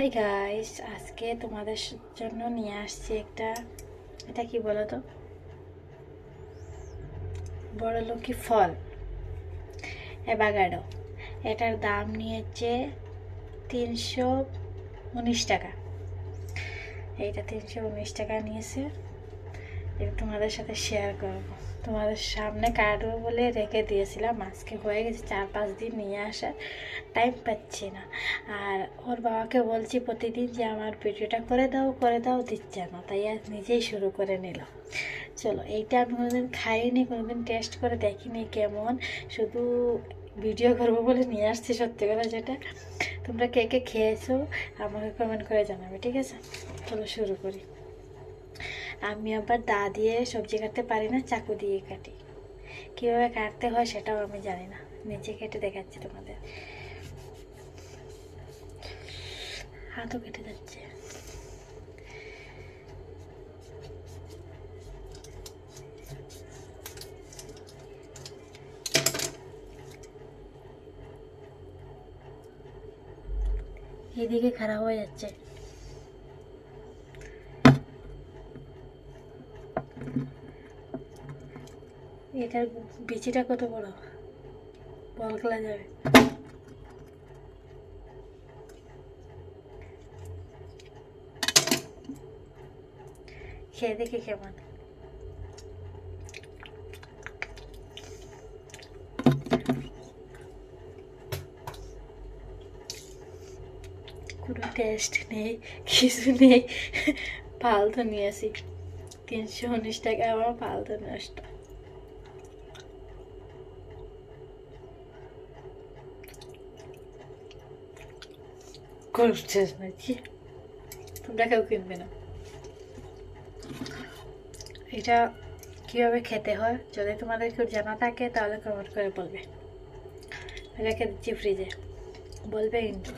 Hi guys, আজকে তোমাদের জন্য নিয়ে আসছি এটা কি বলো তো, বড়লোকি ফল অ্যাভোকাডো। এটার দাম নিয়েছে 319 টাকা। এইটা 319 টাকা নিয়েছে। এটা তোমাদের সাথে শেয়ার করবো, তোমাদের সামনে কাটবো বলে রেখে দিয়েছিলাম। আজকে হয়ে গেছে 4-5 দিন, নিয়ে আসার টাইম পাচ্ছি না। আর ওর বাবাকে বলছি প্রতিদিন যে আমার ভিডিওটা করে দাও, দিচ্ছে না। তাই আজ নিজেই শুরু করে নিলাম। চলো, এইটা আমি কোনোদিন খাইনি, কোনোদিন টেস্ট করে দেখিনি কেমন, শুধু ভিডিও করবো বলে নিয়ে আসছি। সত্যি কথা যেটা, তোমরা কে কে খেয়েছো আমাকে কমেন্ট করে জানাবে, ঠিক আছে? চলো শুরু করি। আমি আবার দা দিয়ে সবজি কাটতে পারি না, চাকু দিয়ে কাটি। কীভাবে কাটতে হয় সেটাও আমি জানি না, নিজে কেটে দেখাচ্ছি তোমাদের। হাতও কেটে যাচ্ছে। এদিকে খারাপ হয়ে যাচ্ছে। এটার বিচিটা কত বড়, বল খেলা যাবে। খেয়ে দেখি কেমন। কোনো টেস্ট নেই, কিছু নেই, ফালতু নিয়েছি। 319 টাকা আমার ফালতু নষ্ট। করছিস নাকি? তোমরা কেউ কিনবে না। এটা কীভাবে খেতে হয় যদি তোমাদের কেউ জানা থাকে তাহলে কমেন্ট করে বলবে। রেখে দিচ্ছি ফ্রিজে, বলবে কিন্তু।